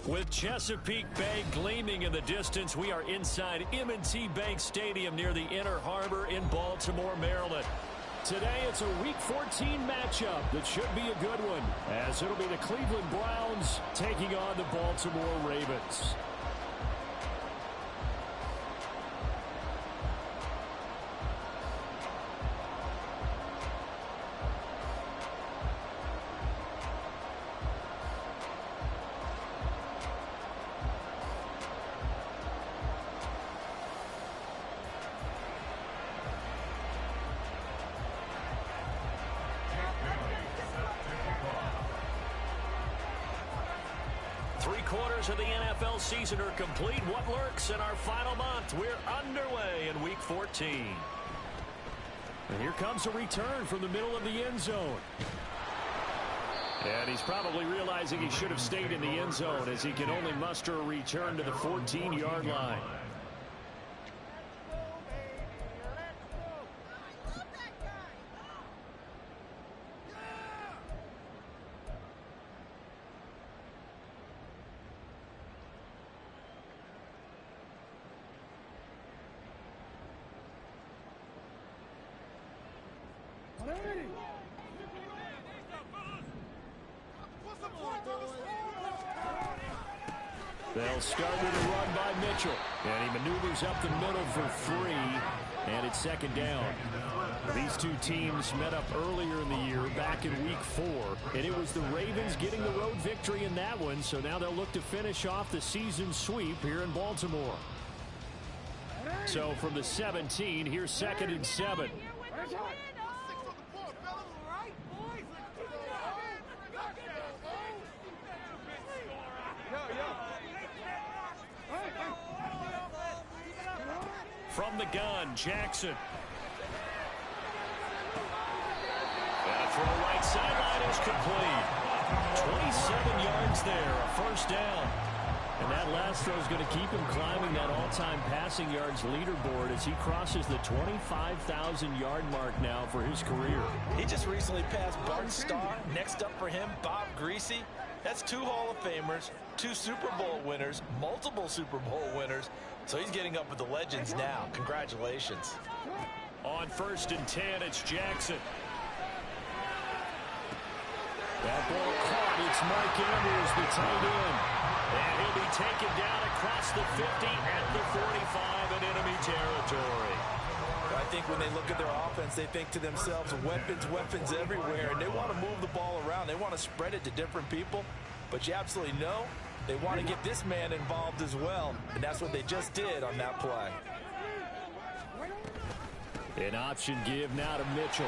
With Chesapeake Bay gleaming in the distance, we are inside M&T Bank Stadium near the Inner Harbor in Baltimore, Maryland. Today, it's a Week 14 matchup that should be a good one, as it'll be the Cleveland Browns taking on the Baltimore Ravens. Three-quarters of the NFL season are complete. What lurks in our final month? We're underway in Week 14. And here comes a return from the middle of the end zone. And he's probably realizing he should have stayed in the end zone, as he can only muster a return to the 14-yard line. They'll start with a run by Mitchell. And he maneuvers up the middle for 3. And it's second down. These two teams met up earlier in the year, back in Week 4. And it was the Ravens getting the road victory in that one. So now they'll look to finish off the season sweep here in Baltimore. So from the 17, here's 2nd and 7. From the gun, Jackson. And from the right sideline is complete. 27 yards there, a first down. And that last throw is going to keep him climbing that all-time passing yards leaderboard as he crosses the 25,000-yard mark now for his career. He just recently passed Bart Starr. Next up for him, Bob Greasy. That's 2 Hall of Famers, 2 Super Bowl winners, multiple Super Bowl winners. So he's getting up with the legends now. Congratulations. On 1st and 10, it's Jackson. That ball caught. It's Mike Andrews, the tight end. And he'll be taken down across the 50 at the 45 in enemy territory. I think when they look at their offense, they think to themselves, weapons, weapons everywhere. And they want to move the ball around. They want to spread it to different people. But you absolutely know they want to get this man involved as well. And that's what they just did on that play. An option give now to Mitchell.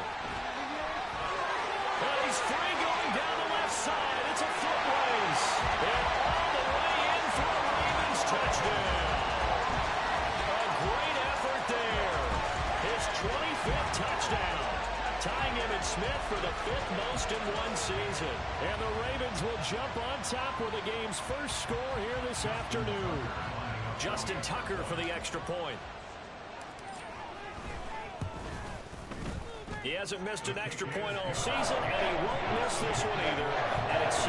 And he's free going down the left side. It's a foot race. And all the way in for a Ravens touchdown. A great effort there. His 25th touchdown. Tying Emmitt Smith for the 5th most in one season. And the Ravens will jump on top with the game's first score here this afternoon. Justin Tucker for the extra point. He hasn't missed an extra point all season, and he won't miss this one either. And it's 7-0.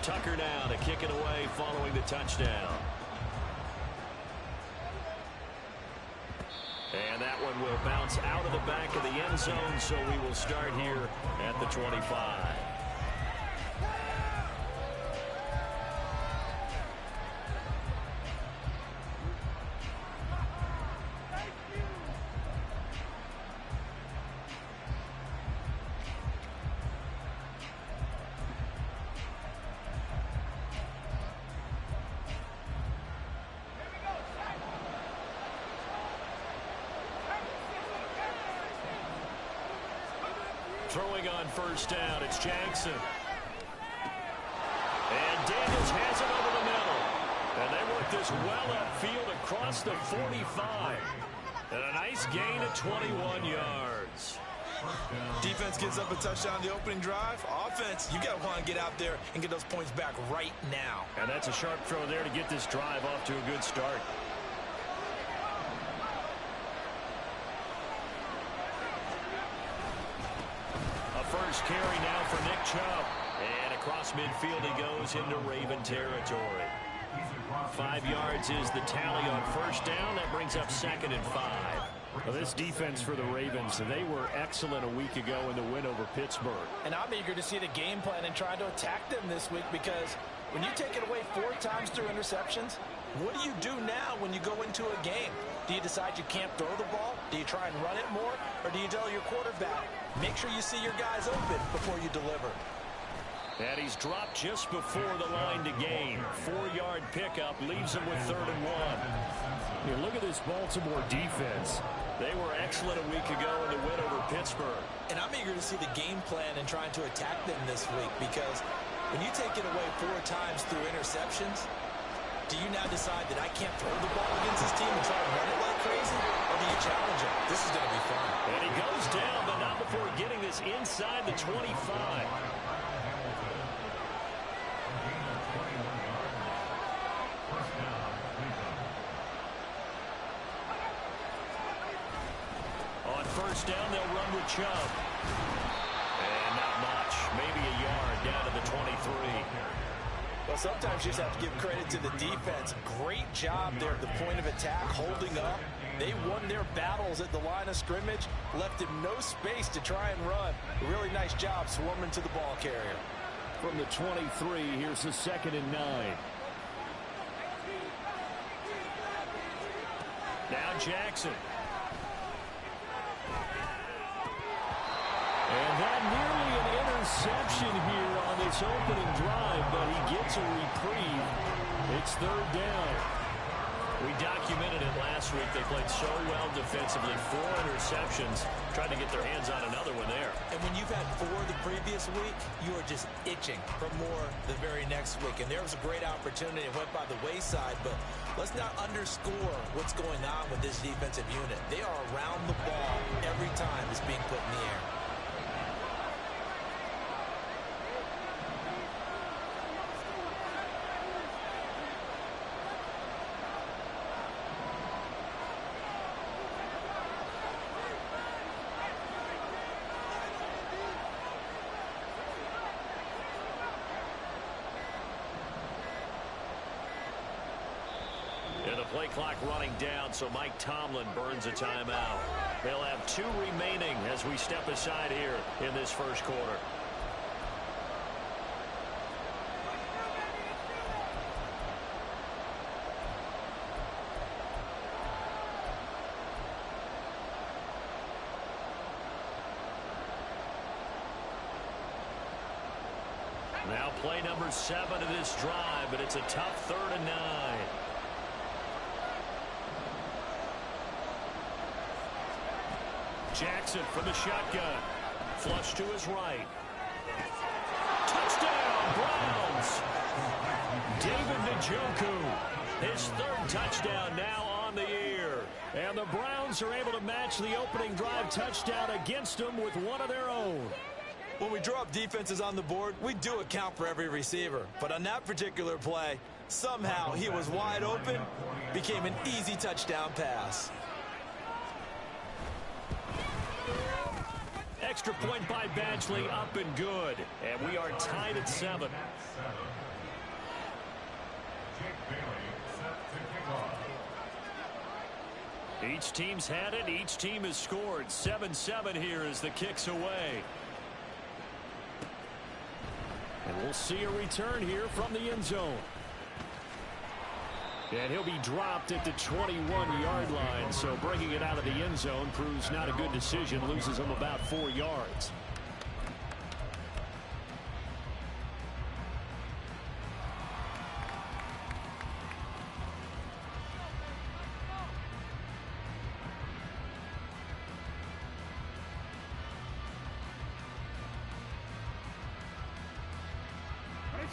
Tucker now to kick it away following the touchdown. And that one will bounce out of the back of the end zone, so we will start here at the 25. Throwing on first down, it's Jackson. And Daniels has it over the middle. And they work this well upfield across the 45. And a nice gain of 21 yards. Defense gives up a touchdown the opening drive. Offense, you got to want to get out there and get those points back right now. And that's a sharp throw there to get this drive off to a good start. Chubb. And across midfield he goes into Raven territory. 5 yards is the tally on first down. That brings up 2nd and 5. Well, this defense for the Ravens, they were excellent a week ago in the win over Pittsburgh. And I'm eager to see the game plan and try to attack them this week, because when you take it away 4 times through interceptions, what do you do now when you go into a game? Do you decide you can't throw the ball? Do you try and run it more? Or do you tell your quarterback, make sure you see your guys open before you deliver? And he's dropped just before the line to gain. 4-yard pickup leaves him with 3rd and 1. Here, look at this Baltimore defense. They were excellent a week ago in the win over Pittsburgh. And I'm eager to see the game plan and trying to attack them this week, because when you take it away 4 times through interceptions, do you now decide that I can't throw the ball against this team and try to run it like crazy? Or do you challenge him? This is going to be fun. And he goes down, but not before getting this inside the 25. On first down, they'll run with Chubb. And not much. Maybe a yard down to the 23. Well, sometimes you just have to give credit to the defense. Great job there at the point of attack, holding up. They won their battles at the line of scrimmage, left him no space to try and run. Really nice job swarming to the ball carrier. From the 23, here's the 2nd and 9. Now Jackson. And that nearly an interception here on this opening drive, but he gets a reprieve. It's 3rd down. We documented it last week. They played so well defensively. 4 interceptions. Tried to get their hands on another one there. And when you've had 4 the previous week, you are just itching for more the very next week. And there was a great opportunity. It went by the wayside, but let's not underscore what's going on with this defensive unit. They are around the ball every time it's being put in the air. And the play clock running down, so Mike Tomlin burns a timeout. They'll have 2 remaining as we step aside here in this first quarter. Now play number 7 of this drive, but it's a tough 3rd and 9. Jackson from the shotgun. Flush to his right. Touchdown, Browns! David Njoku. His 3rd touchdown now on the year. And the Browns are able to match the opening drive touchdown against them with one of their own. When we draw up defenses on the board, we do account for every receiver. But on that particular play, somehow he was wide open, became an easy touchdown pass. Extra point by Badgley, up and good. And we are tied at 7. Each team's had it. Each team has scored. 7-7 here as the kick's away. And we'll see a return here from the end zone. And he'll be dropped at the 21-yard line, so bringing it out of the end zone proves not a good decision, loses him about 4 yards.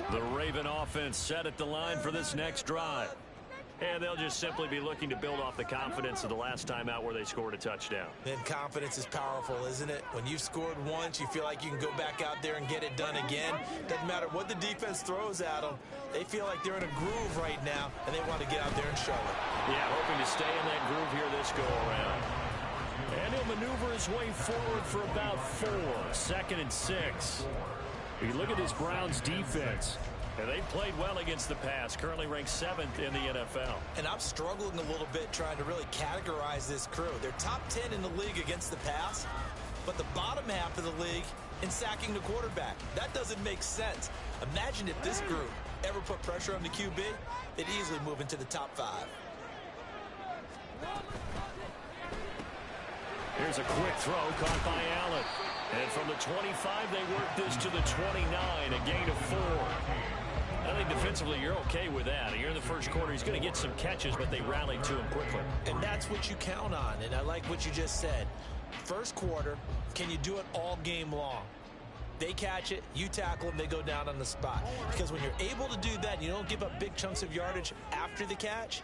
The Raven offense set at the line for this next drive. And they'll just simply be looking to build off the confidence of the last time out where they scored a touchdown. And confidence is powerful, isn't it? When you've scored once, you feel like you can go back out there and get it done again. Doesn't matter what the defense throws at them. They feel like they're in a groove right now, and they want to get out there and show it. Yeah, hoping to stay in that groove here this go-around. And he'll maneuver his way forward for about 4. 2nd and 6. You look at this Browns defense. And they've played well against the pass, currently ranked 7th in the NFL. And I'm struggling a little bit trying to really categorize this crew. They're top 10 in the league against the pass, but the bottom half of the league in sacking the quarterback. That doesn't make sense. Imagine if this group ever put pressure on the QB, they'd easily move into the top 5. Here's a quick throw caught by Allen. And from the 25, they work this to the 29, a gain of 4. I think defensively you're okay with that. Here in the first quarter, he's going to get some catches, but they rallied to him quickly. And that's what you count on, and I like what you just said. First quarter, can you do it all game long? They catch it, you tackle them, they go down on the spot. Because when you're able to do that and you don't give up big chunks of yardage after the catch,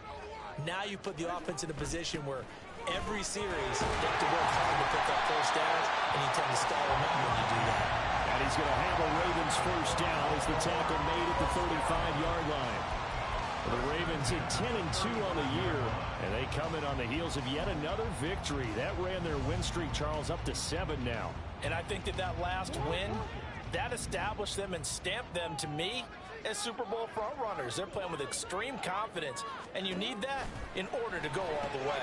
now you put the offense in a position where every series they have to work hard to pick up first downs, and you tend to stall them out when you do that. And he's going to have a Ravens first down as the tackle made at the 35-yard line. The Ravens at 10-2 on the year, and they come in on the heels of yet another victory. That ran their win streak, Charles, up to 7 now. And I think that last win, that established them and stamped them, to me, as Super Bowl frontrunners. They're playing with extreme confidence, and you need that in order to go all the way.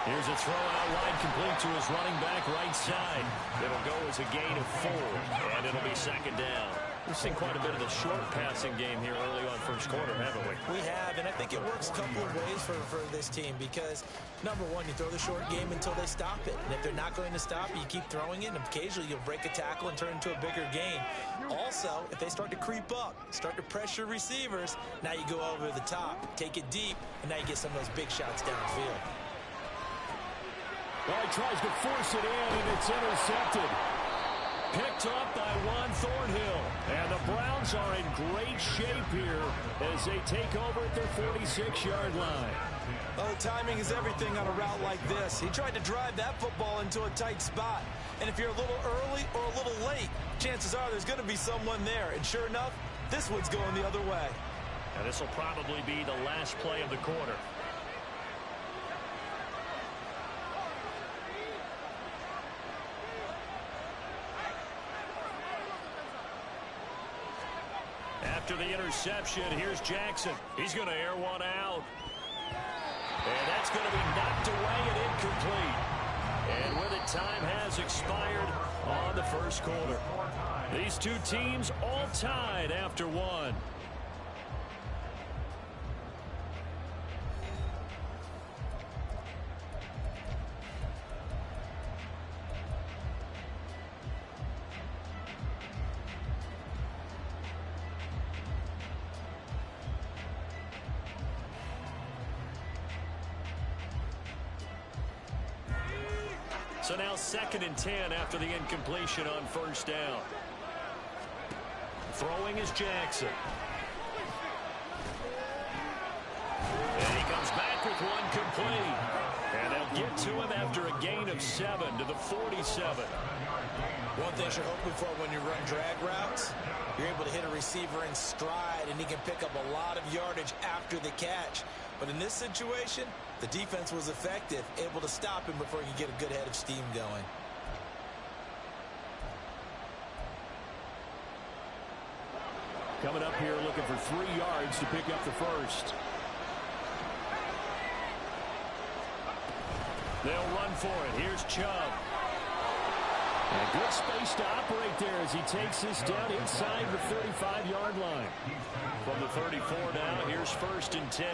Here's a throw out wide, complete to his running back right side. It'll go as a gain of 4, and it'll be second down. We've seen quite a bit of the short passing game here early on first quarter, haven't we? We have, and I think it works a couple of ways for this team because, number one, you throw the short game until they stop it. And if they're not going to stop it, you keep throwing it, and occasionally you'll break a tackle and turn it into a bigger gain. Also, if they start to creep up, start to pressure receivers, now you go over the top, take it deep, and now you get some of those big shots downfield. Well, he tries to force it in, and it's intercepted. Picked up by Juan Thornhill. And the Browns are in great shape here as they take over at their 46-yard line. Well, the timing is everything on a route like this. He tried to drive that football into a tight spot. And if you're a little early or a little late, chances are there's going to be someone there. And sure enough, this one's going the other way. And this will probably be the last play of the quarter. After the interception, here's Jackson. He's going to air one out. And that's going to be knocked away and incomplete. And with it, time has expired on the first quarter. These two teams all tied after one. So now 2nd and 10 after the incompletion on first down. Throwing is Jackson. And he comes back with one complete. And they'll get to him after a gain of 7 to the 47. One thing you're hoping for when you run drag routes, you're able to hit a receiver in stride, and he can pick up a lot of yardage after the catch. But in this situation, the defense was effective, able to stop him before he could get a good head of steam going. Coming up here looking for 3 yards to pick up the first. They'll run for it. Here's Chubb. And a good space to operate there as he takes this down inside the 35-yard line. From the 34 now, here's 1st and 10.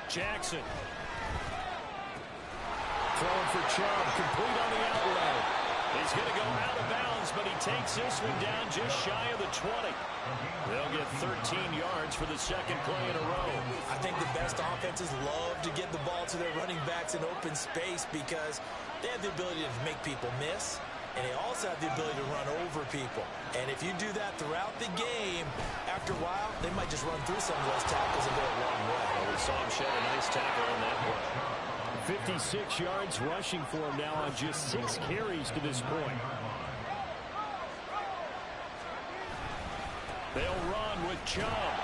Jackson. Throwing for Chubb, complete on the outright. He's going to go out of bounds, but he takes this one down just shy of the 20. They'll get 13 yards for the second play in a row. I think the best offenses love to get the ball to their running backs in open space because they have the ability to make people miss, and they also have the ability to run over people. And if you do that throughout the game, after a while, they might just run through some of those tackles and go a long way. Well, we saw him shed a nice tackle on that play. 56 yards rushing for him now on just 6 carries to this point. They'll run with Chubb.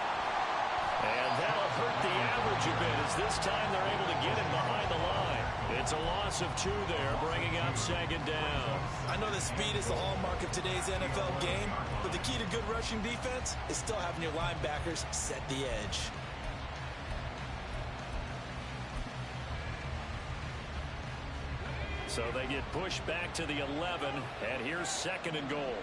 And that'll hurt the average a bit as this time they're able to get him behind the line. It's a loss of 2 there, bringing up second down. I know that speed is the hallmark of today's NFL game, but the key to good rushing defense is still having your linebackers set the edge. So they get pushed back to the 11, and here's second and goal.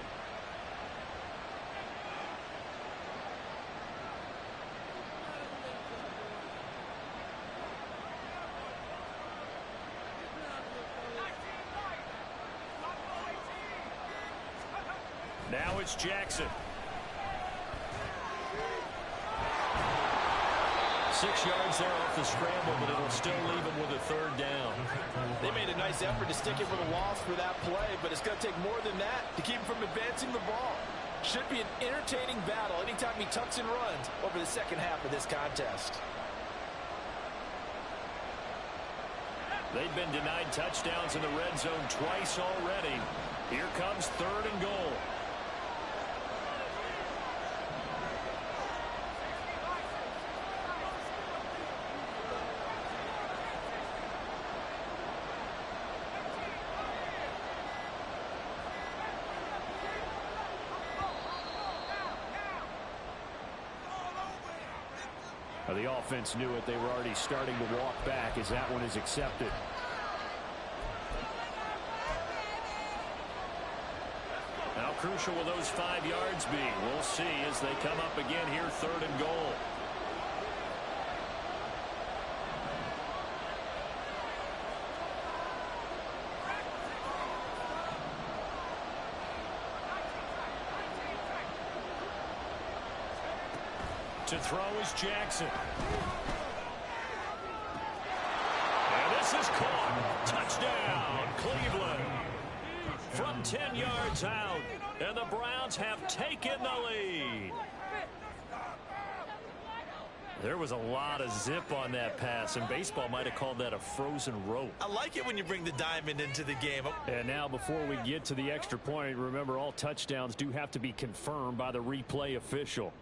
Now it's Jackson. 6 yards there off the scramble, but it'll still leave him with a third down. They made a nice effort to stick it with a loss for that play, but it's going to take more than that to keep him from advancing the ball. Should be an entertaining battle anytime he tucks and runs over the second half of this contest. They've been denied touchdowns in the red zone twice already. Here comes third and goal. The offense knew it. They were already starting to walk back as that one is accepted. How crucial will those 5 yards be? We'll see as they come up again here, third and goal. To throw is Jackson. And this is caught. Touchdown, Cleveland. From 10 yards out, and the Browns have taken the lead. There was a lot of zip on that pass, and baseball might have called that a frozen rope. I like it when you bring the diamond into the game. And now before we get to the extra point, remember all touchdowns do have to be confirmed by the replay official.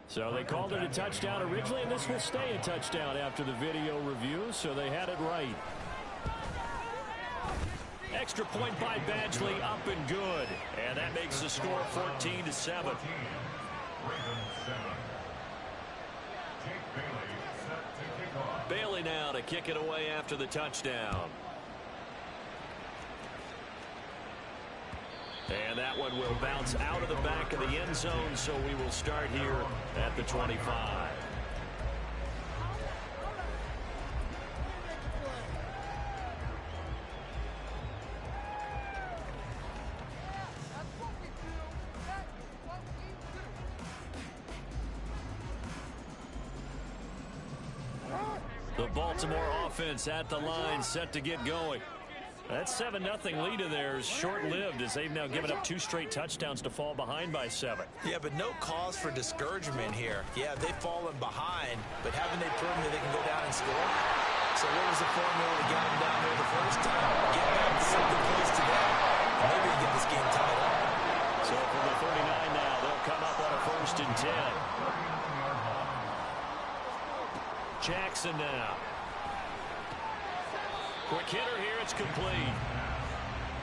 So they called it a touchdown originally, and this will stay a touchdown after the video review, so they had it right. Extra point by Badgley, up and good. And that makes the score 14-7. Bailey now to kick it away after the touchdown. And that one will bounce out of the back of the end zone, so we will start here at the 25. The Baltimore offense at the line, set to get going. That 7-0 lead of theirs short-lived as they've now given up 2 straight touchdowns to fall behind by 7. Yeah, but no cause for discouragement here. Yeah, they've fallen behind, but haven't they proven that they can go down and score? So what was the formula to get them down there the first time? Get back to something close to that. Maybe we get this game tied up. So from the 39 now, they'll come up on a 1st and 10. Jackson now. Quick hitter here, it's complete.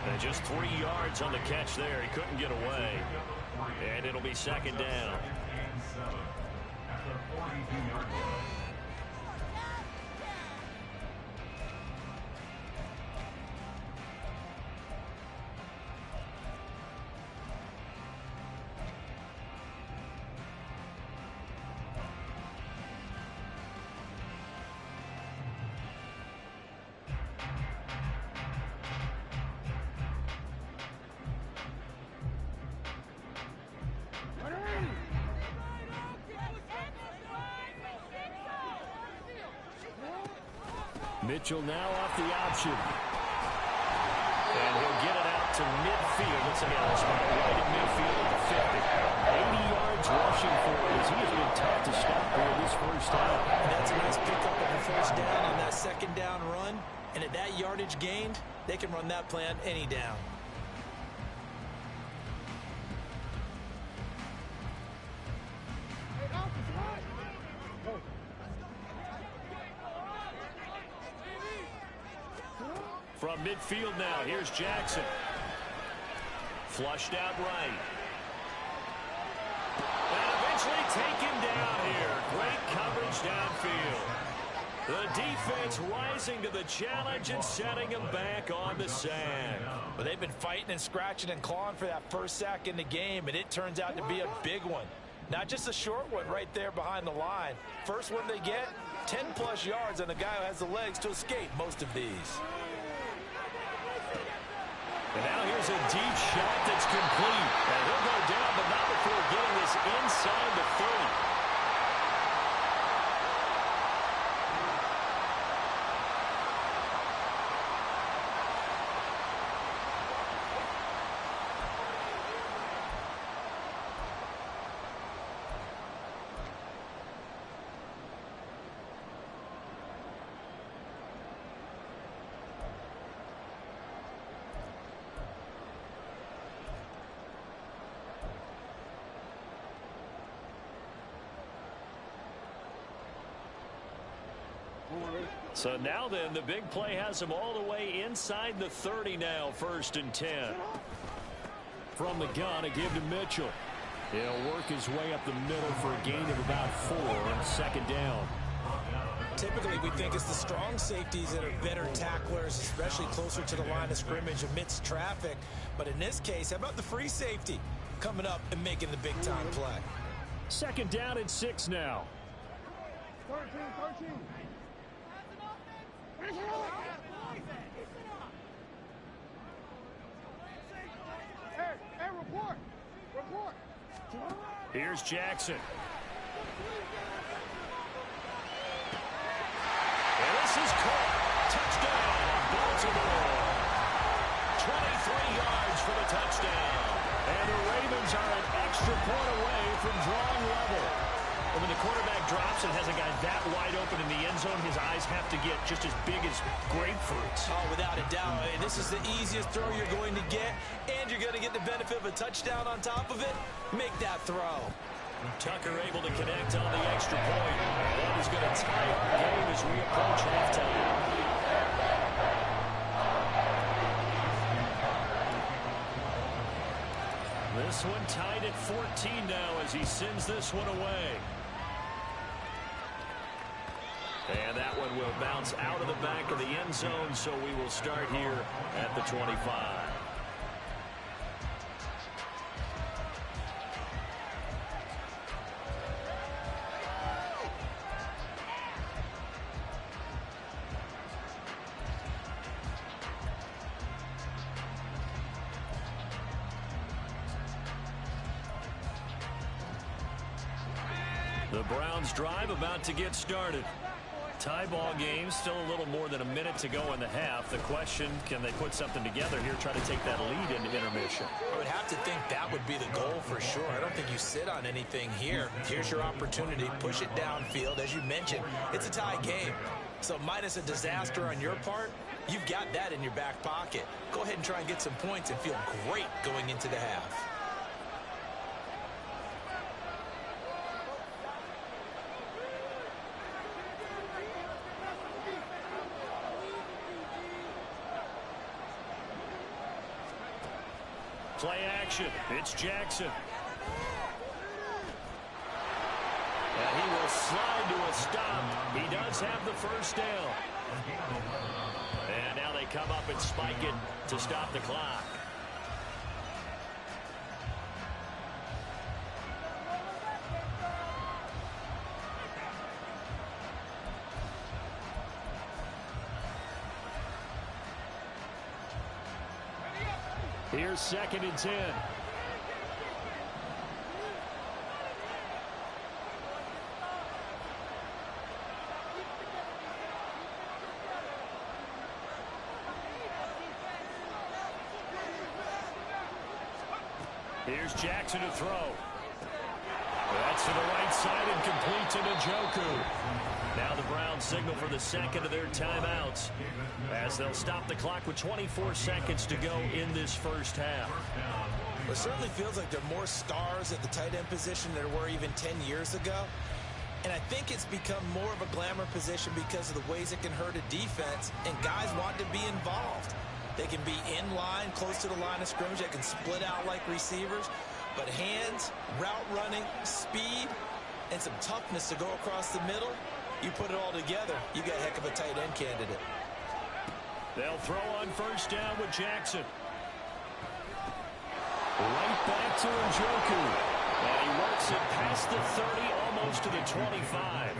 And just 3 yards on the catch there. He couldn't get away. And it'll be second down. Mitchell now off the option. And he'll get it out to midfield. Let's again, right at midfield at the 50. 80 yards rushing for him as he has been tough to stop here this first half. That's a nice pickup of a first down on that second down run. And at that yardage gained, they can run that play on any down. from midfield now. Here's Jackson. Flushed out right. And eventually taken down here. Great coverage downfield. The defense rising to the challenge and setting him back on the sack. But they've been fighting and scratching and clawing for that first sack in the game, and it turns out to be a big one. Not just a short one right there behind the line. First one they get, 10-plus yards on the guy who has the legs to escape most of these. And now here's a deep shot that's complete. And he'll go down, but not before getting this inside the 30. So now then, the big play has him all the way inside the 30 now, 1st and 10. From the gun, a give to Mitchell. He'll work his way up the middle for a gain of about 4 on 2nd down. Typically, we think it's the strong safeties that are better tacklers, especially closer to the line of scrimmage amidst traffic. But in this case, how about the free safety coming up and making the big-time play? 2nd down and 6 now. 13. Hey, report. Here's Jackson. And this is caught. Touchdown, Baltimore. 23 yards for the touchdown. And the Ravens are an extra point away from drawing level. And when the quarterback drops and has a guy that wide open in the end zone, his eyes have to get just as big as grapefruits. Oh, without a doubt. And this is the easiest throw you're going to get, and you're going to get the benefit of a touchdown on top of it. Make that throw. Tucker able to connect on the extra point. That is going to tie our game as we approach halftime. This one tied at 14 now as he sends this one away. And that one will bounce out of the back of the end zone, so we will start here at the 25. The Browns drive about to get started. Tie ball game, still a little more than a minute to go in the half. The question, can they put something together here, try to take that lead into intermission? I would have to think that would be the goal for sure. I don't think you sit on anything here. Here's your opportunity. Push it downfield. As you mentioned, it's a tie game. So minus a disaster on your part, you've got that in your back pocket. Go ahead and try and get some points and feel great going into the half. Play action. It's Jackson. And he will slide to a stop. He does have the first down. And now they come up and spike it to stop the clock. Here's 2nd and 10. Here's Jackson to throw. That's to the right side and complete to Njoku. Now the Browns signal for the 2nd of their timeouts as they'll stop the clock with 24 seconds to go in this first half. Well, it certainly feels like there are more stars at the tight end position than there were even 10 years ago. And I think it's become more of a glamour position because of the ways it can hurt a defense, and guys want to be involved. They can be in line, close to the line of scrimmage. They can split out like receivers. But hands, route running, speed, and some toughness to go across the middle, you put it all together, you got a heck of a tight end candidate. They'll throw on first down with Jackson. Right back to Njoku. And he works it past the 30, almost to the 25.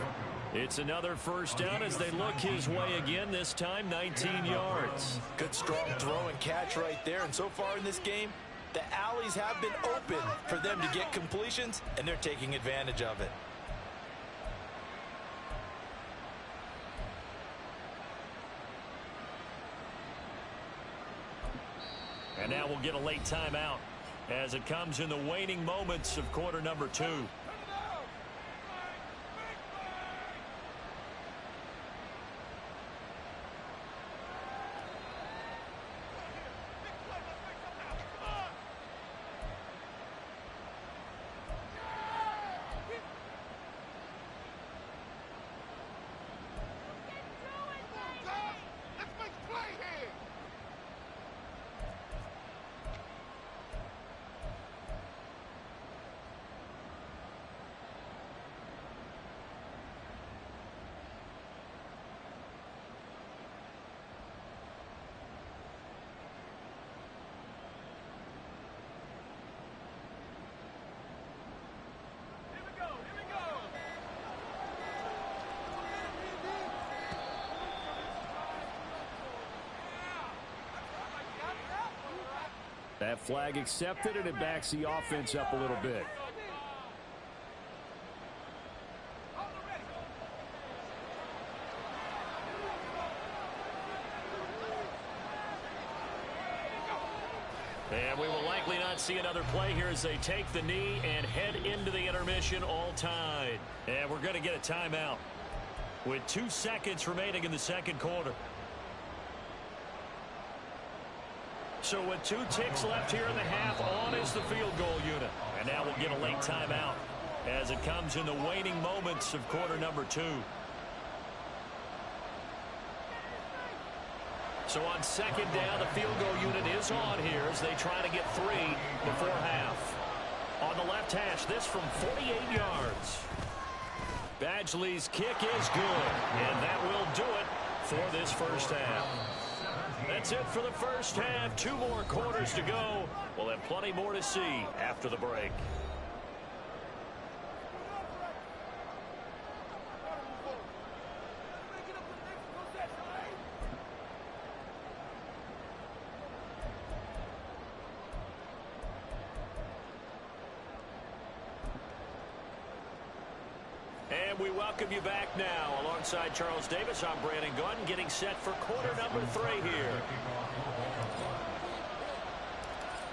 It's another first down as they look his way again, this time 19 yards. Good strong throw and catch right there. And so far in this game, the alleys have been open for them to get completions, and they're taking advantage of it. And now we'll get a late timeout as it comes in the waning moments of quarter number 2. That flag accepted, and it backs the offense up a little bit. And we will likely not see another play here as they take the knee and head into the intermission, all tied. And we're going to get a timeout with 2 seconds remaining in the second quarter. So with 2 ticks left here in the half, on is the field goal unit. And now we'll get a late timeout as it comes in the waning moments of quarter number 2. So on second down, the field goal unit is on here as they try to get 3 before half. On the left hash, this from 48 yards. Badgley's kick is good, and that will do it for this first half. That's it for the first half. 2 more quarters to go. We'll have plenty more to see after the break. And we welcome you back now. Alongside Charles Davis, I'm Brandon Gunn, getting set for quarter number 3 here.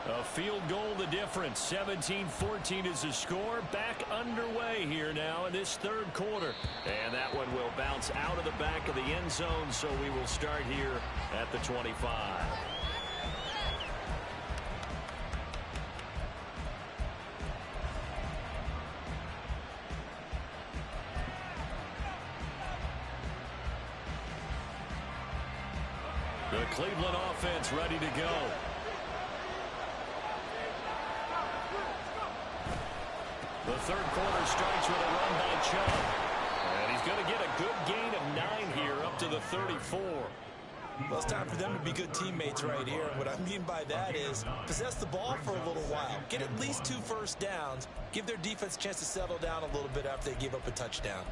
A field goal the difference. 17-14 is the score. Back underway here now in this third quarter. And that one will bounce out of the back of the end zone, so we will start here at the 25. The Cleveland offense ready to go. The third quarter starts with a run by Chubb. And he's going to get a good gain of 9 here up to the 34. Well, it's time for them to be good teammates right here. And what I mean by that is possess the ball for a little while. Get at least 2 first downs. Give their defense a chance to settle down a little bit after they give up a touchdown.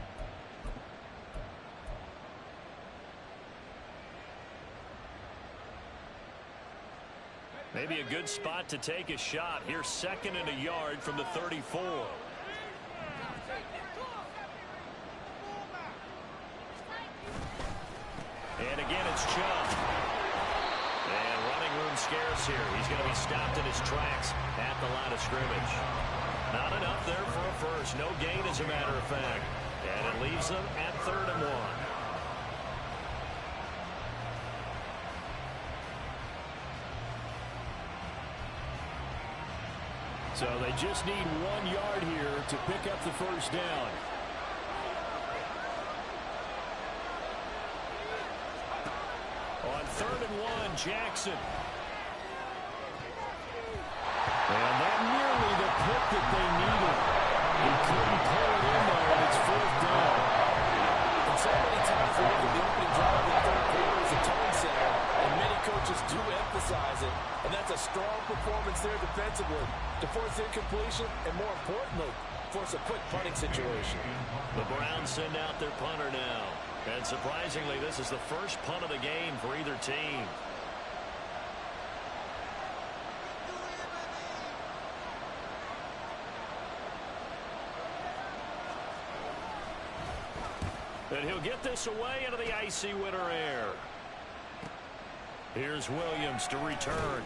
Maybe a good spot to take a shot. Here's 2nd and a yard from the 34. And again, it's Chubb. And running room scarce here. He's going to be stopped in his tracks at the line of scrimmage. Not enough there for a first. No gain, as a matter of fact. And it leaves them at 3rd and 1. So they just need 1 yard here to pick up the first down. 3rd and 1, Jackson. And that nearly the pick that they needed. He couldn't pull it in there, and it's 4th down. And so many times we look at the opening drive of the third quarter as a tone setter, and many coaches do emphasize it. And that's a strong performance there defensively to force incompletion and, more importantly, force a quick punting situation. The Browns send out their punter now. And surprisingly, this is the first punt of the game for either team. And he'll get this away into the icy winter air. Here's Williams to return.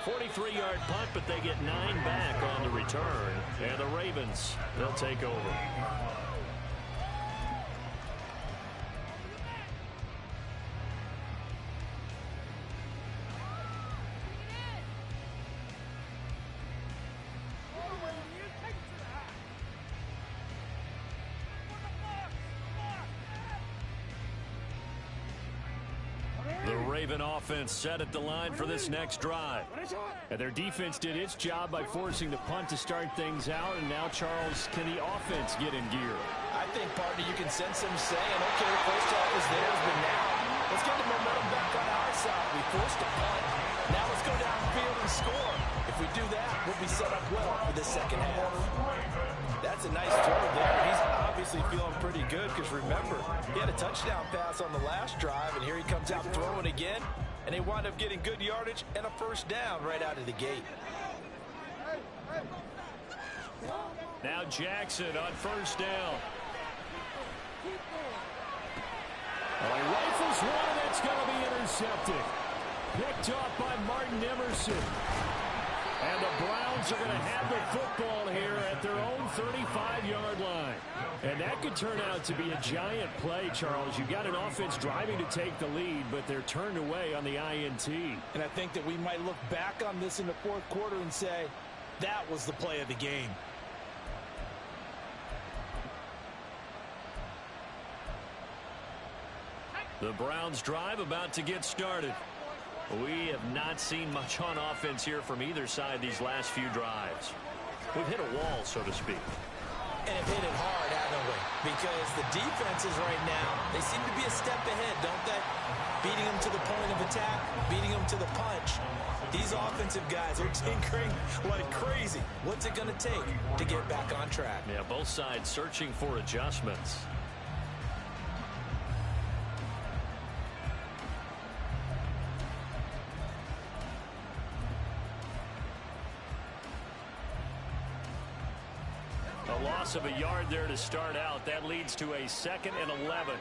43-yard punt, but they get 9 back on the return. And the Ravens, they'll take over. Raven offense set at the line for this next drive. And their defense did its job by forcing the punt to start things out. And now, Charles, can the offense get in gear? I think, partner, you can sense them saying, okay, the first half is theirs, but now let's get the momentum back on our side. We forced a punt. Now let's go downfield and score. If we do that, we'll be set up well for the second half. That's a nice throw there. He's obviously feeling pretty good because, remember, he had a touchdown pass on the last drive, and here he comes out throwing again, and they wind up getting good yardage and a first down right out of the gate. Now Jackson on first down. Oh, he rifles one, and that's going to be intercepted. Picked off by Martin Emerson. And the Browns are going to have the football here at their own 35-yard line. And that could turn out to be a giant play, Charles. You've got an offense driving to take the lead, but they're turned away on the INT. And I think that we might look back on this in the fourth quarter and say, that was the play of the game. The Browns drive about to get started. We have not seen much on offense here from either side these last few drives. We've hit a wall, so to speak. And have hit it hard, haven't we? Because the defenses right now, they seem to be a step ahead, don't they? Beating them to the point of attack, beating them to the punch. These offensive guys are tinkering like crazy. What's it going to take to get back on track? Yeah, both sides searching for adjustments. A loss of a yard there to start out. That leads to a 2nd and 11.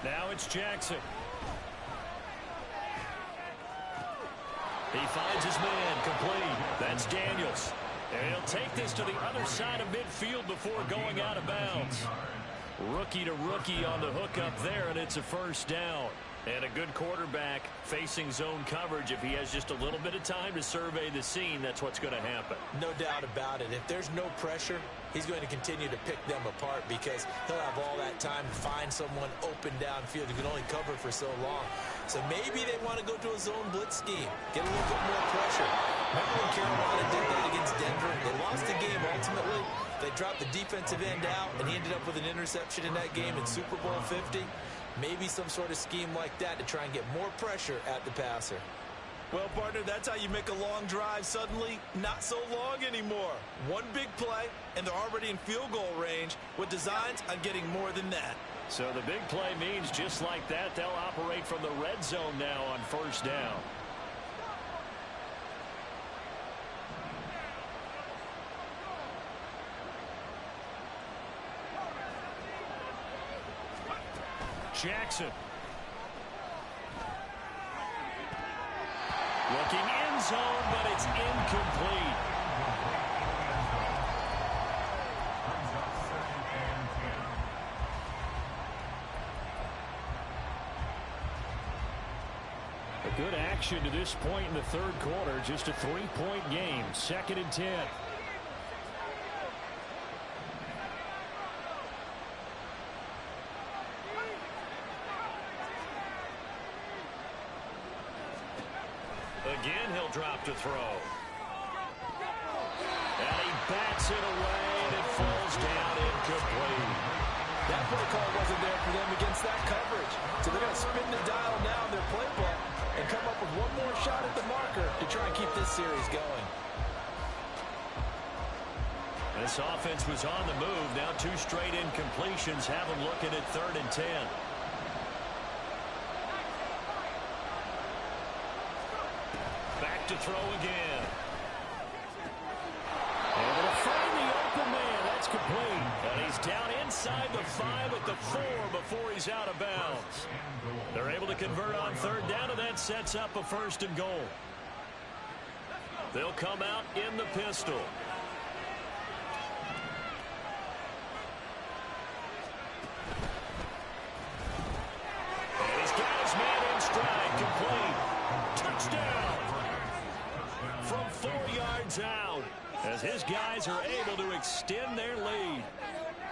Now it's Jackson. He finds his man complete. That's Daniels. And he'll take this to the other side of midfield before going out of bounds. Rookie to rookie on the hookup there, and it's a first down. And a good quarterback facing zone coverage. If he has just a little bit of time to survey the scene, that's what's going to happen. No doubt about it. If there's no pressure, he's going to continue to pick them apart because he'll have all that time to find someone open downfield who can only cover for so long. So maybe they want to go to a zone blitz scheme, get a little bit more pressure. Remember when Carolina did that against Denver? They lost the game ultimately. They dropped the defensive end out, and he ended up with an interception in that game in Super Bowl 50. Maybe some sort of scheme like that to try and get more pressure at the passer. Well, partner, that's how you make a long drive suddenly not so long anymore. One big play, and they're already in field goal range with designs on getting more than that. So the big play means just like that, they'll operate from the red zone now on first down. Jackson. Looking end zone, but it's incomplete. A good action to this point in the third quarter. Just a 3-point game. 2nd and 10. Again, he'll drop to throw. And he bats it away, and it falls down incomplete. That play call wasn't there for them against that coverage. So they're going to spin the dial now in their playbook and come up with one more shot at the marker to try and keep this series going. This offense was on the move. Now 2 straight incompletions have them looking at 3rd and 10. Back to throw again. And they'll find the open man. That's complete. And he's down inside the 5 at the 4 before he's out of bounds. They're able to convert on 3rd down, and that sets up a 1st and goal. They'll come out in the pistol. And he's got his man in stride. Complete. Touchdown. From 4 yards out, as his guys are able to extend their lead.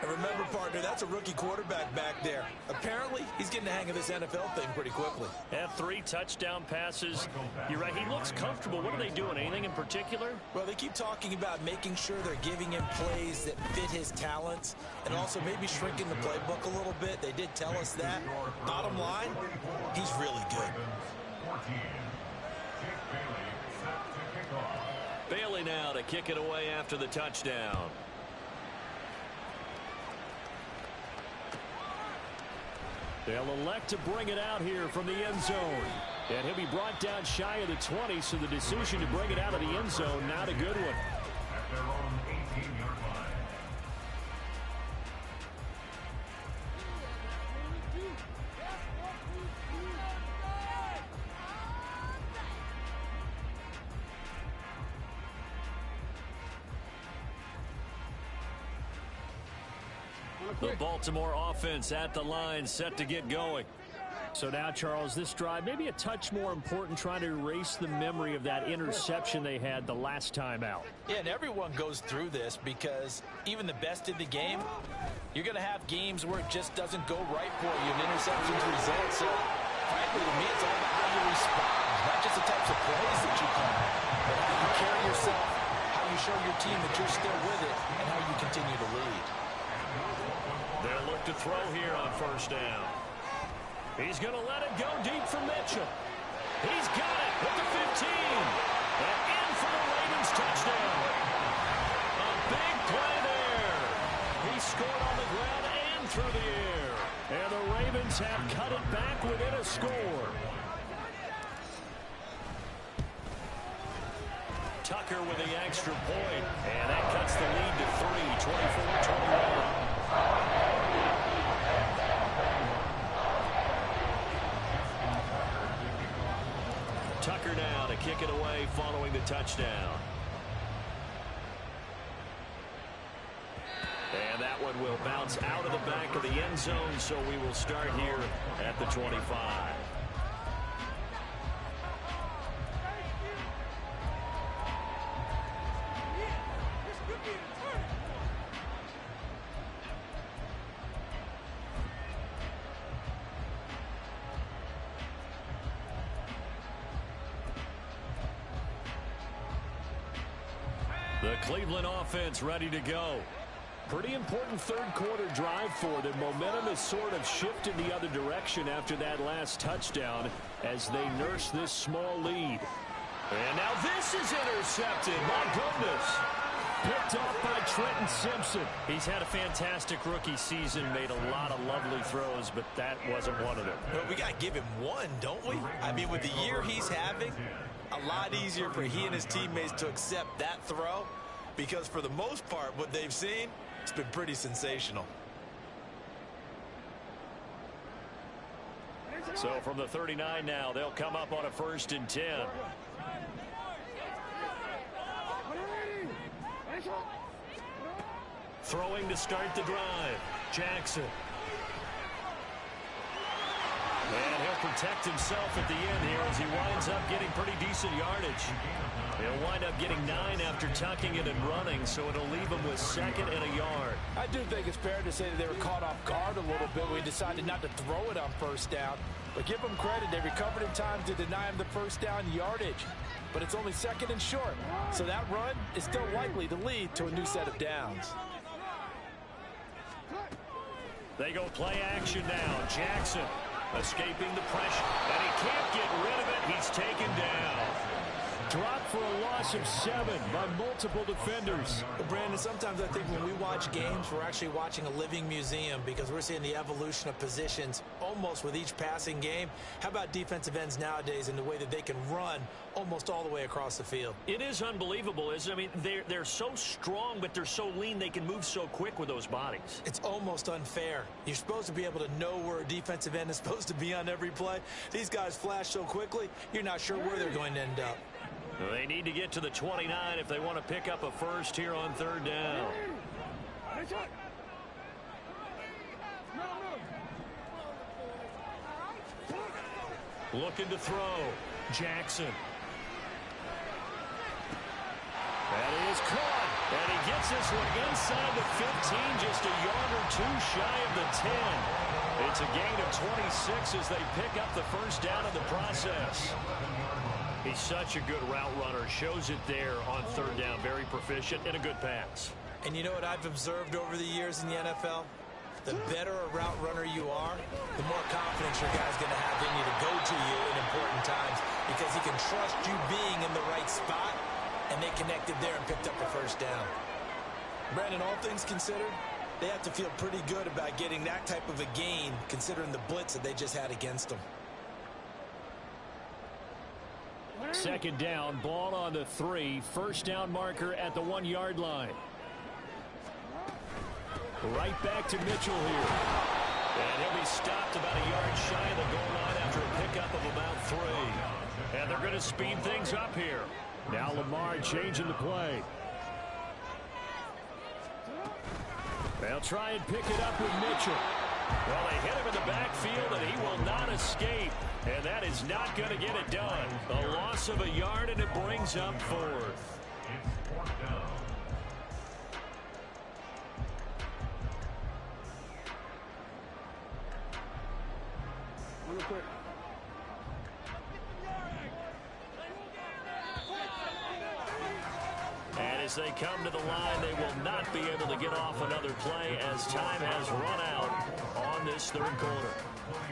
And remember, partner, that's a rookie quarterback back there. Apparently, he's getting the hang of this NFL thing pretty quickly. Had 3 touchdown passes. You're right, he looks comfortable. What are they doing? Anything in particular? Well, they keep talking about making sure they're giving him plays that fit his talents and also maybe shrinking the playbook a little bit. They did tell us that. Bottom line, he's really good. Bailey now to kick it away after the touchdown. They'll elect to bring it out here from the end zone. And he'll be brought down shy of the 20, so the decision to bring it out of the end zone, not a good one. The Baltimore offense at the line, set to get going. So now, Charles, this drive maybe a touch more important, trying to erase the memory of that interception they had the last time out. Yeah, and everyone goes through this because even the best in the game, you're going to have games where it just doesn't go right for you, and interceptions result. So, frankly, to me, it's all about how you respond, not just the types of plays that you call, but how you carry yourself, how you show your team that you're still with it, and how you continue to lead. They'll look to throw here on 1st down. He's going to let it go deep for Mitchell. He's got it at the 15. And in for the Ravens touchdown. A big play there. He scored on the ground and through the air. And the Ravens have cut it back within a score. Tucker with the extra point. And that cuts the lead to 3, 24-21. Tucker now to kick it away following the touchdown. And that one will bounce out of the back of the end zone, so we will start here at the 25. The Cleveland offense ready to go. Pretty important 3rd quarter drive for them. Momentum has sort of shifted the other direction after that last touchdown as they nurse this small lead. And now this is intercepted. My goodness. Picked off by Trenton Simpson. He's had a fantastic rookie season, made a lot of lovely throws, but that wasn't one of them. Well, we got to give him one, don't we? I mean, with the year he's having, a lot easier for he and his teammates to accept that throw because for the most part, what they've seen, it's been pretty sensational. So from the 39 now, they'll come up on a 1st and 10. Throwing to start the drive. Jackson. And he'll protect himself at the end here as he winds up getting pretty decent yardage. He'll wind up getting 9 after tucking it and running, so it'll leave him with 2nd and a yard. I do think it's fair to say that they were caught off guard a little bit when we decided not to throw it on first down. But give them credit, they recovered in time to deny him the first down yardage. But it's only 2nd and short, so that run is still likely to lead to a new set of downs. They go play action now. Jackson escaping the pressure, and he can't get rid of it. He's taken down. Dropped for a loss of 7 by multiple defenders. But Brandon, sometimes I think when we watch games, we're actually watching a living museum because we're seeing the evolution of positions almost with each passing game. How about defensive ends nowadays and the way that they can run almost all the way across the field? It is unbelievable, isn't it? I mean, they're so strong, but they're so lean, they can move so quick with those bodies. It's almost unfair. You're supposed to be able to know where a defensive end is supposed to be on every play. These guys flash so quickly, you're not sure where they're going to end up. They need to get to the 29 if they want to pick up a first here on 3rd down. Looking to throw. Jackson. That is caught. And he gets this one inside the 15, just a yard or 2 shy of the 10. It's a gain of 26 as they pick up the first down in the process. He's such a good route runner. Shows it there on 3rd down. Very proficient and a good pass. And you know what I've observed over the years in the NFL? The better a route runner you are, the more confidence your guy's going to have in you to go to you in important times because he can trust you being in the right spot, and they connected there and picked up the first down. Brandon, all things considered, they have to feel pretty good about getting that type of a gain considering the blitz that they just had against them. 2nd down, ball on the 3. First down marker at the 1-yard line. Right back to Mitchell here. And he'll be stopped about a yard shy of the goal line after a pickup of about 3. And they're going to speed things up here. Now Lamar changing the play. They'll try and pick it up with Mitchell. Well, they hit him in the backfield, and he will not escape. And that is not going to get it done. A loss of a yard, and it brings up 4th. Real quick. And as they come to the line, they will not be able to get off another play as time has run out on this 3rd quarter.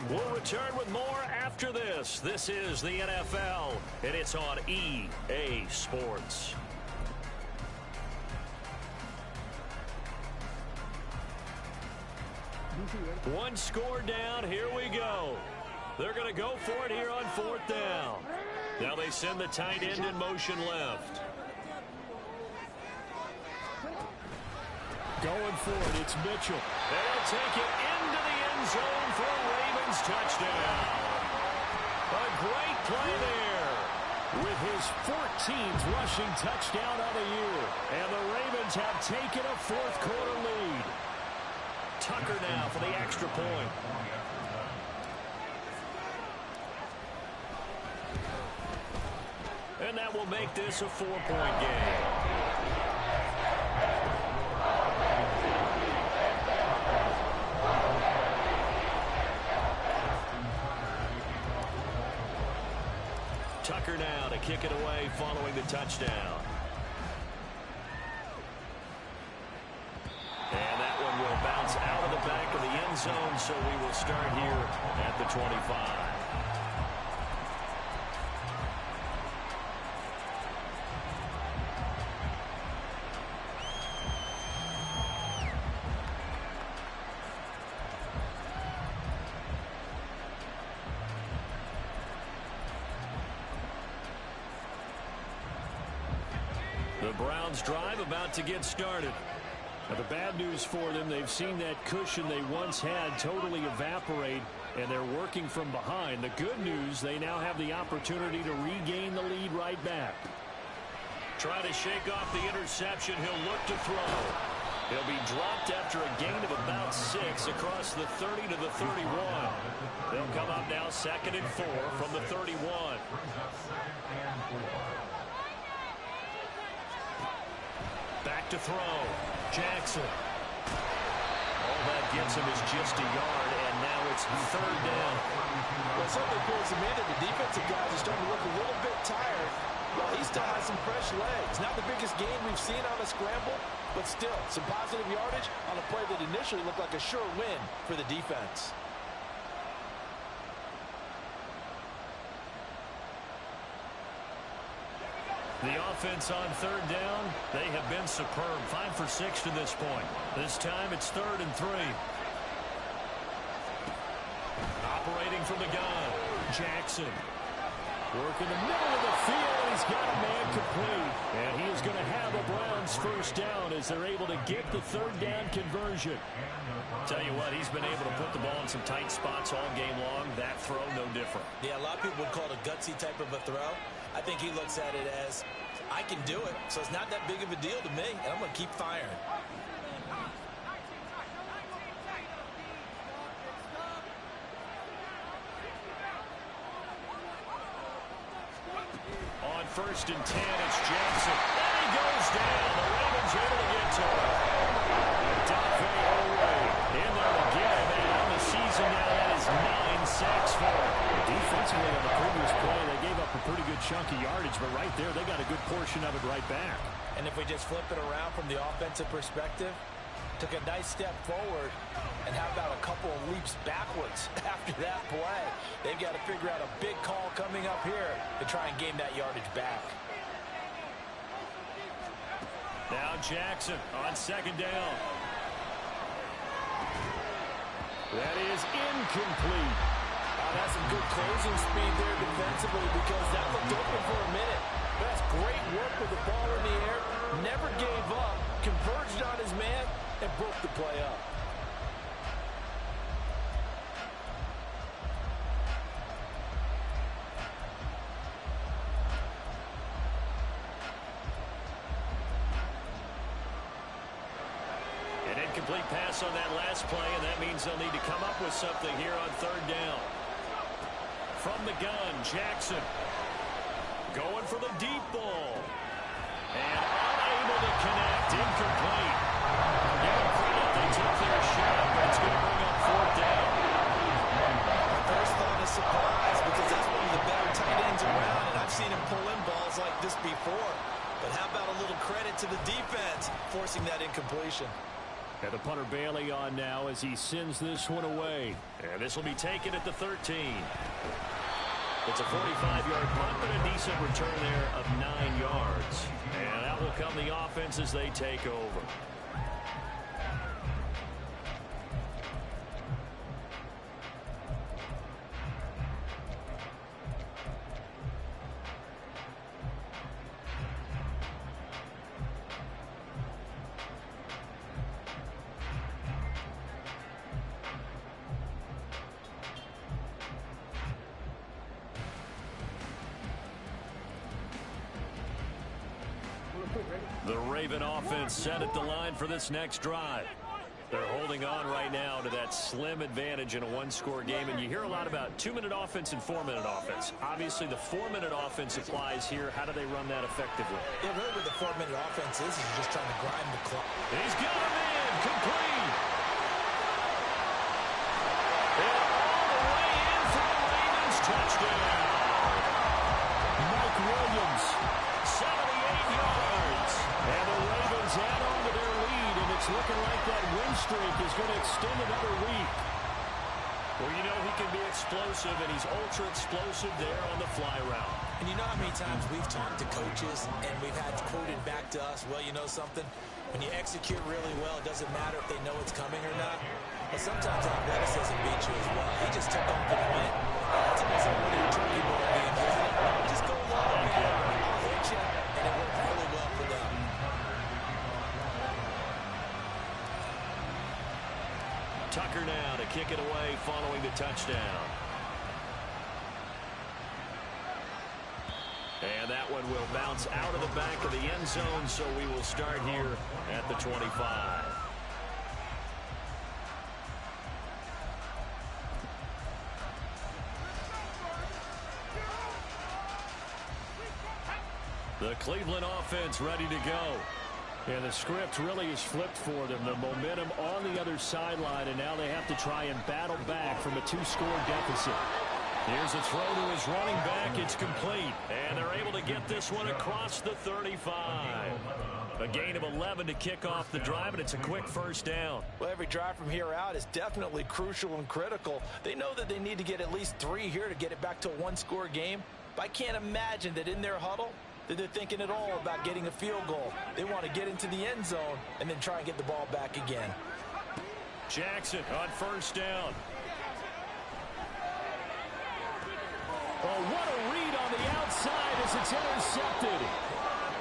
We'll return with more after this. This is the NFL, and it's on EA Sports. One score down. Here we go. They're going to go for it here on 4th down. Now they send the tight end in motion left. Going for it, it's Mitchell. They'll take it into the end zone for a Ravens touchdown. A great play there with his 14th rushing touchdown of the year. And the Ravens have taken a 4th quarter lead. Tucker now for the extra point. And that will make this a 4-point game. Tucker now to kick it away following the touchdown. And that one will bounce out of the back of the end zone, so we will start here at the 25. The Browns drive about to get started. Now, the bad news for them, they've seen that cushion they once had totally evaporate, and they're working from behind. The good news, they now have the opportunity to regain the lead right back. Try to shake off the interception. He'll look to throw. He'll be dropped after a gain of about 6 across the 30 to the 31. They'll come up now 2nd and 4 from the 31. Back to throw. Jackson. All that gets him is just a yard, and now it's 3rd down. Well, it certainly appears to me that the defensive guys are starting to look a little bit tired while he still has some fresh legs. Not the biggest gain we've seen on a scramble, but still some positive yardage on a play that initially looked like a sure win for the defense. The offense on 3rd down, they have been superb. 5 for 6 to this point. This time it's 3rd and 3. Operating from the gun, Jackson. Working the middle of the field. He's got a man complete. And he is going to have a Browns 1st down as they're able to get the 3rd down conversion. Tell you what, he's been able to put the ball in some tight spots all game long. That throw, no different. Yeah, a lot of people would call it a gutsy type of a throw. I think he looks at it as, I can do it, so it's not that big of a deal to me, and I'm going to keep firing. On 1st and 10, it's Jackson. And he goes down. The Ravens able to get to him. Dafe Oway in there again. And on the season now, that is 9 sacks for him. Defensively on the previous play, they gave up a pretty good chunk of yardage, but right there, they got a good portion of it right back. And if we just flip it around from the offensive perspective, took a nice step forward, and how about a couple of leaps backwards after that play? They've got to figure out a big call coming up here to try and gain that yardage back. Now Jackson on 2nd down. That is incomplete. That's some good closing speed there defensively because that looked open for a minute. That's great work with the ball in the air. Never gave up. Converged on his man and broke the play up. An incomplete pass on that last play, and that means they'll need to come up with something here on 3rd down. From the gun, Jackson going for the deep ball. And unable to connect, incomplete. Give them credit, they took their shot, but it's going to bring up 4th down. My first thought is surprise because that's one of the better tight ends around, and I've seen him pull in balls like this before. But how about a little credit to the defense forcing that incompletion? And the punter Bailey on now as he sends this one away. And this will be taken at the 13. It's a 45-yard punt, but a decent return there of 9 yards. And out will come the offense as they take over. The Raven offense set at the line for this next drive. They're holding on right now to that slim advantage in a one-score game, and you hear a lot about 2-minute offense and 4-minute offense. Obviously, the 4-minute offense applies here. How do they run that effectively? Yeah, really what the 4-minute offense is just trying to grind the clock. He's got him in, complete. And all the way in for the Ravens touchdown. Mike Williams, 78 yards. And the Ravens add on to their lead, and it's looking like that win streak is going to extend another week. Well, you know he can be explosive, and he's ultra explosive there on the fly route. And you know how many times we've talked to coaches and we've had quoted back to us, well, you know something? When you execute really well, it doesn't matter if they know it's coming or not. But sometimes athleticism beats you as well. He just took off and went. That's almost like one of your turkey ball games, isn't it? Just go long, man. I'll hit you. And it worked really well for them. Tucker now to kick it away following the touchdown. And that one will bounce out of the back of the end zone, so we will start here at the 25. The Cleveland offense ready to go. And the script really is flipped for them. The momentum on the other sideline, and now they have to try and battle back from a 2-score deficit. Here's a throw to his running back. It's complete. And they're able to get this one across the 35. A gain of 11 to kick off the drive, and it's a quick first down. Well, every drive from here out is definitely crucial and critical. They know that they need to get at least 3 here to get it back to a 1-score game. But I can't imagine that in their huddle that they're thinking at all about getting a field goal. They want to get into the end zone and then try and get the ball back again. Jackson on first down. Oh, what a read on the outside as it's intercepted.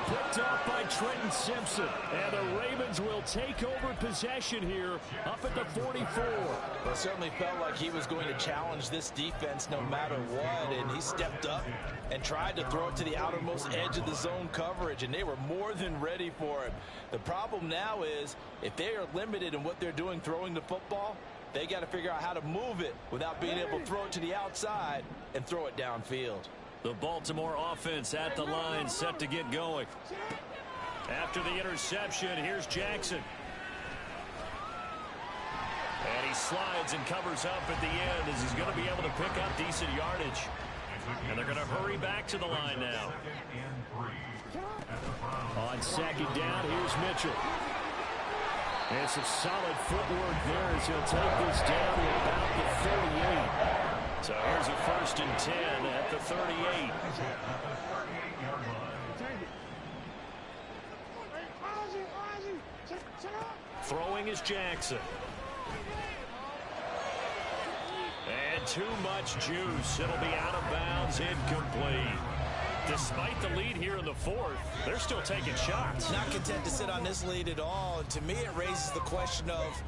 Picked off by Trenton Simpson. And the Ravens will take over possession here up at the 44. Well, it certainly felt like he was going to challenge this defense no matter what. And he stepped up and tried to throw it to the outermost edge of the zone coverage. And they were more than ready for it. The problem now is if they are limited in what they're doing throwing the football, they got to figure out how to move it without being able to throw it to the outside and throw it downfield. The Baltimore offense at the line, set to get going. After the interception, here's Jackson. And he slides and covers up at the end as he's going to be able to pick up decent yardage. And they're going to hurry back to the line now. On second down, here's Mitchell. And some solid footwork there as he'll take this down to about the 38. So here's a 1st and 10 at the 38. Throwing is Jackson. And too much juice. It'll be out of bounds, incomplete. Despite the lead here in the 4th, they're still taking shots. Not content to sit on this lead at all. And to me, it raises the question of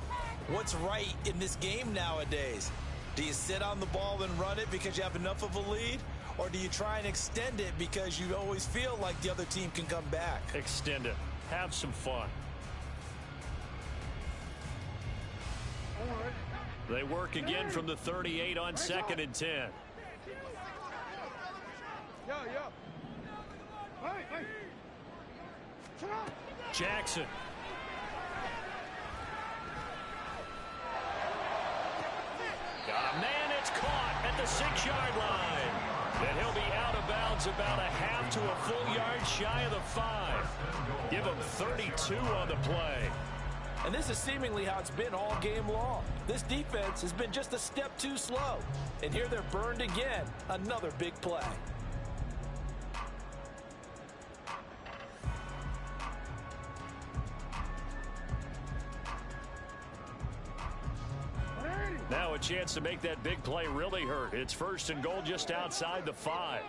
what's right in this game nowadays. Do you sit on the ball and run it because you have enough of a lead? Or do you try and extend it because you always feel like the other team can come back? Extend it. Have some fun. They work again from the 38 on 2nd and 10. Jackson. Got a man, it's caught at the 6-yard line. And he'll be out of bounds about a half to a full yard shy of the 5. Give him 32 on the play. And this is seemingly how it's been all game long. This defense has been just a step too slow. And here they're burned again. Another big play. Now a chance to make that big play really hurt. It's 1st and goal just outside the 5.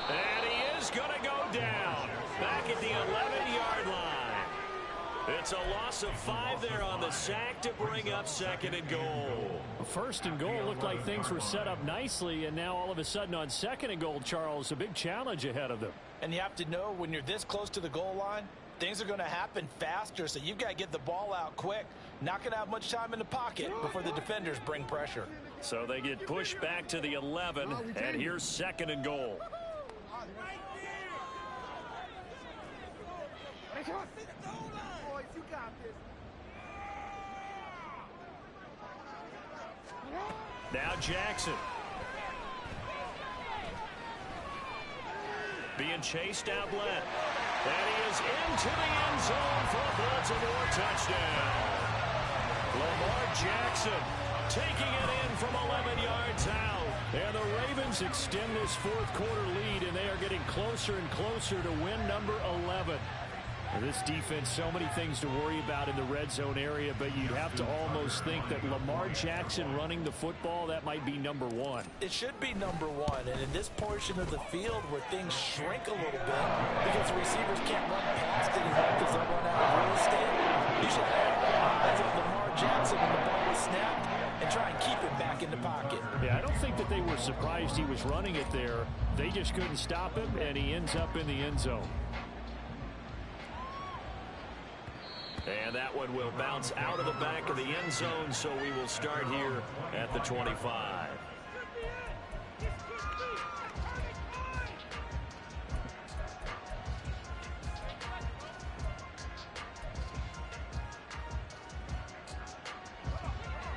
And he is going to go down. Back at the 11-yard line. It's a loss of 5 there on the sack to bring up 2nd and goal. 1st and goal looked like things were set up nicely, and now all of a sudden on 2nd and goal, Charles, a big challenge ahead of them. And you have to know when you're this close to the goal line, things are going to happen faster, so you've got to get the ball out quick. Not going to have much time in the pocket before the defenders bring pressure. So they get pushed back to the 11, and here's 2nd and goal. Now Jackson. Being chased outlet. And he is into the end zone for a Baltimore touchdown. Lamar Jackson taking it in from 11 yards out. And the Ravens extend this 4th quarter lead, and they are getting closer and closer to win number 11. This defense, so many things to worry about in the red zone area, but you'd have to almost think that Lamar Jackson running the football, that might be number 1. It should be number 1, and in this portion of the field where things shrink a little bit because the receivers can't run past anymore because they'll run out of real estate, you should have as if Lamar Jackson when the ball was snapped and try and keep it back in the pocket. Yeah, I don't think that they were surprised he was running it there. They just couldn't stop him, and he ends up in the end zone. And that one will bounce out of the back of the end zone, so we will start here at the 25.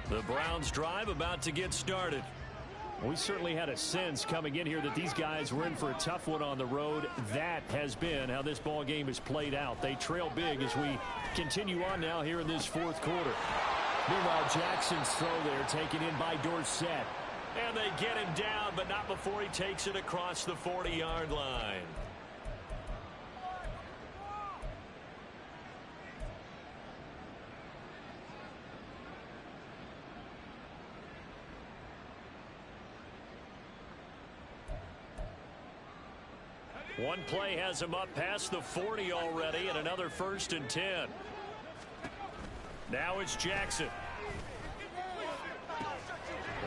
The Browns drive about to get started. We certainly had a sense coming in here that these guys were in for a tough one on the road. That has been how this ball game has played out. They trail big as we continue on now here in this fourth quarter. Meanwhile, Jackson's throw there taken in by Dorsett. And they get him down, but not before he takes it across the 40-yard line. One play has him up past the 40 already, and another 1st and 10. Now it's Jackson.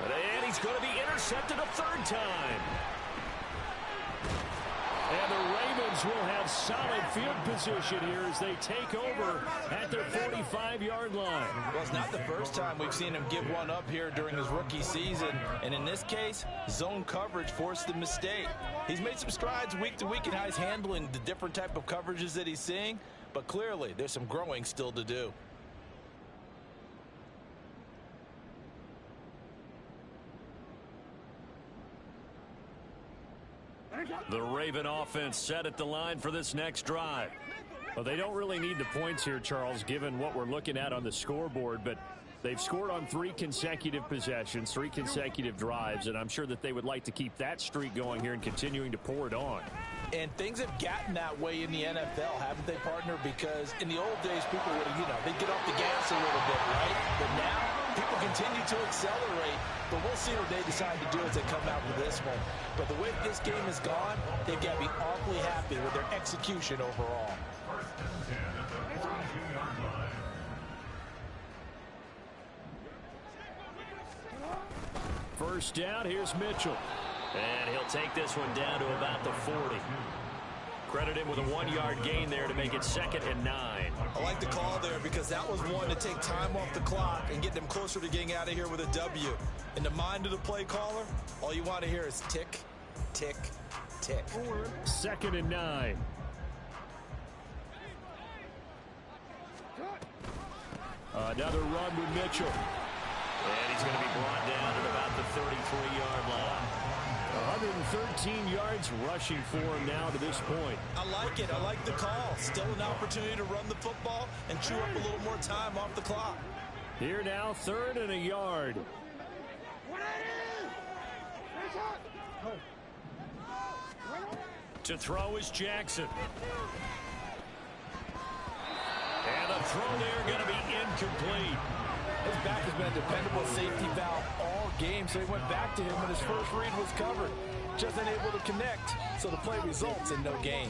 And he's going to be intercepted a 3rd time. And the Ravens will have solid field position here as they take over at their 45-yard line. Well, it's not the first time we've seen him give one up here during his rookie season. And in this case, zone coverage forced the mistake. He's made some strides week to week in how he's handling the different type of coverages that he's seeing. But clearly, there's some growing still to do. The Raven offense set at the line for this next drive. Well, they don't really need the points here, Charles, given what we're looking at on the scoreboard, but they've scored on 3 consecutive possessions, 3 consecutive drives, and I'm sure that they would like to keep that streak going here and continuing to pour it on. And things have gotten that way in the NFL, haven't they, partner? Because in the old days, people would, they'd get off the gas a little bit, right? But now, people continue to accelerate. But we'll see what they decide to do as they come out with this one. But the way this game has gone, they've got to be awfully happy with their execution overall. First down, here's Mitchell. And he'll take this one down to about the 40. Credit him with a 1-yard gain there to make it 2nd and 9. I like the call there because that was one to take time off the clock and get them closer to getting out of here with a W. In the mind of the play caller, all you want to hear is tick, tick, tick. 2nd and 9. Another run with Mitchell. And he's going to be brought down at about the 33-yard line. 113 yards rushing for him now to this point. I like it. I like the call. Still an opportunity to run the football and chew up a little more time off the clock. Here now, 3rd and a yard. To throw is Jackson. And the throw there going to be incomplete. His back has been a dependable safety valve all game, so he went back to him when his first read was covered. Just unable to connect, so the play results in no gain.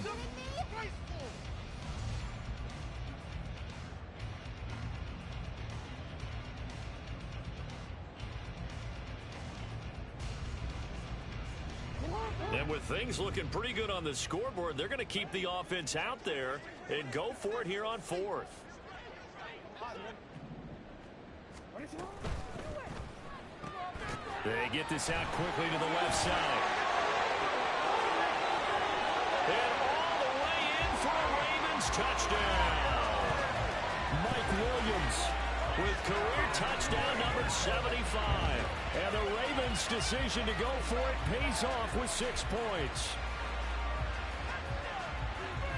And with things looking pretty good on the scoreboard, they're going to keep the offense out there and go for it here on 4th. They get this out quickly to the left side. And all the way in for a Ravens touchdown. Mike Williams with career touchdown number 75. And the Ravens' decision to go for it pays off with 6 points.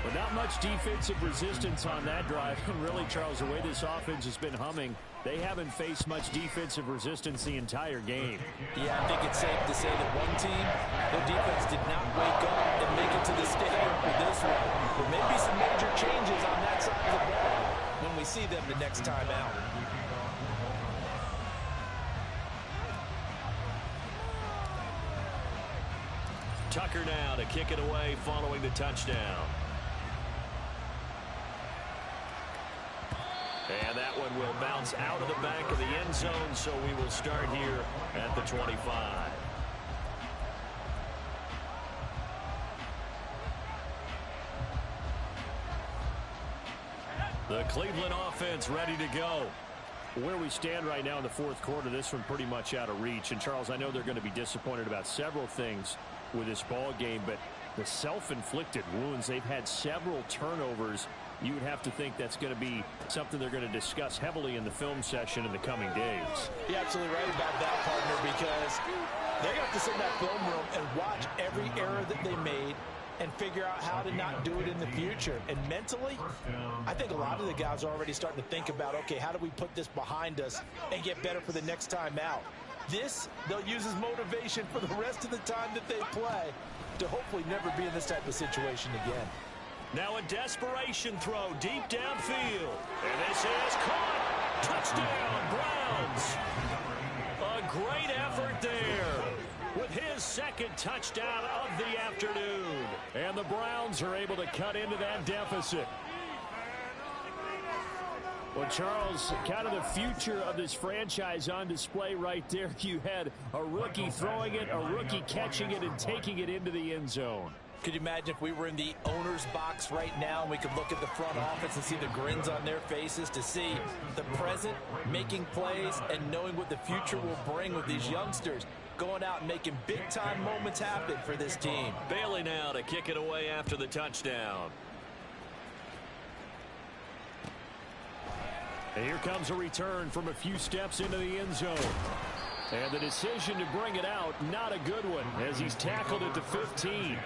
But not much defensive resistance on that drive. And really, Charles, the way this offense has been humming, they haven't faced much defensive resistance the entire game. Yeah, I think it's safe to say that one team, their defense did not wake up and make it to the stadium for this one. There may be some major changes on that side of the ball when we see them the next time out. Tucker now to kick it away following the touchdown. And that one will bounce out of the back of the end zone, so we will start here at the 25. The Cleveland offense ready to go. Where we stand right now in the fourth quarter, this one pretty much out of reach. And, Charles, I know they're going to be disappointed about several things with this ball game, but the self-inflicted wounds, they've had several turnovers. You would have to think that's going to be something they're going to discuss heavily in the film session in the coming days. You're absolutely right about that, partner, because they're going to have to sit in that film room and watch every error that they made and figure out how to not do it in the future. And mentally, I think a lot of the guys are already starting to think about, okay, how do we put this behind us and get better for the next time out? This, they'll use as motivation for the rest of the time that they play to hopefully never be in this type of situation again. Now a desperation throw deep downfield. And this is caught. Touchdown, Browns. A great effort there with his second touchdown of the afternoon. And the Browns are able to cut into that deficit. Well, Charles, kind of the future of this franchise on display right there. You had a rookie throwing it, a rookie catching it, and taking it into the end zone. Could you imagine if we were in the owner's box right now and we could look at the front office and see the grins on their faces, to see the present making plays and knowing what the future will bring with these youngsters going out and making big-time moments happen for this team. Bailey now to kick it away after the touchdown. And here comes a return from a few steps into the end zone. And the decision to bring it out, not a good one, as he's tackled at the 15.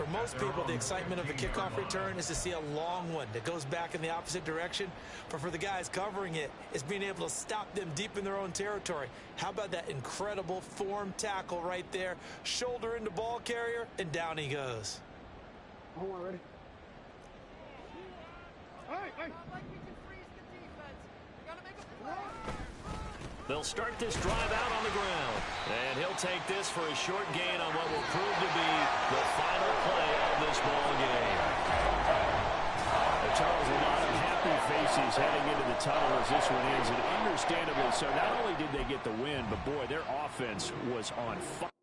For most people, the excitement of a kickoff return is to see a long one that goes back in the opposite direction. But for the guys covering it, it's being able to stop them deep in their own territory. How about that incredible form tackle right there? Shoulder into ball carrier, and down he goes. Hold on, ready? Hey. They'll start this drive out on the ground. And he'll take this for a short gain on what will prove to be the final play of this ball game. Charles, a lot of happy faces heading into the tunnel as this one ends, and understandably so. Not only did they get the win, but boy, their offense was on fire.